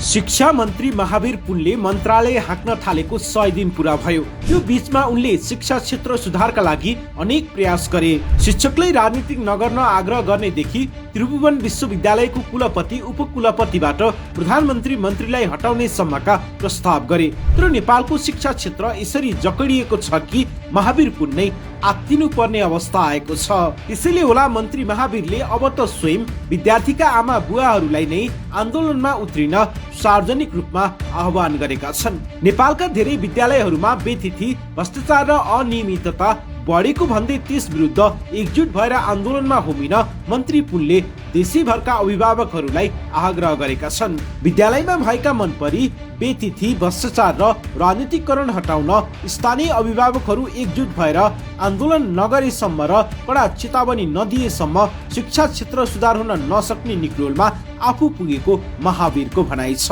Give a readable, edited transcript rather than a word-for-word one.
शिक्षा मन्त्री महावीर पुनले मन्त्रालय हाँक्न थालेको 100 दिन पूरा भयो। यो बीचमा उनले शिक्षा क्षेत्र सुधारका लागि अनेक प्रयास गरे। शिक्षकलाई राजनीतिक नगर्न आग्रह गर्नेदेखि त्रिभुवन विश्वविद्यालयको कुलपति उपकुलपतिबाट प्रधानमन्त्री मन्त्रीलाई हटाउने सम्मका प्रस्ताव गरे। तर नेपालको शिक्षा क्षेत्र यसरी जकडिएको छ कि महावीर पुन नै आत्तिनु पर्ने अवस्था आएको छ। त्यसैले होला मन्त्री महावीरले अब त स्वयं विद्यार्थीका आमा बुवाहरूलाई नै आन्दोलनमा उत्रिन सार्वजनिक रूपमा आह्वान गरेका छन्। नेपालका धेरै विद्यालयहरूमा बेतिथि भ्रष्टाचार र अनियमितता बढेको भन्दै त्यस विरुद्ध एकजुट भएर आन्दोलनमा होमिन मन्त्री पुनले देशैभरका अभिभावकहरूलाई आग्रह गरेका छन्। विद्यालयमा भएका मनपरी बेतिथि भ्रष्टाचार र राजनीतिकरण हटाउन स्थानीय अभिभावकहरू एकजुट भएर आन्दोलन नगरेसम्म र कडा चेतावनी नदिएसम्म शिक्षा क्षेत्र सुधार हुन नसक्ने निक्रोलमा आफू पुगेको महावीरको भनाइ छ।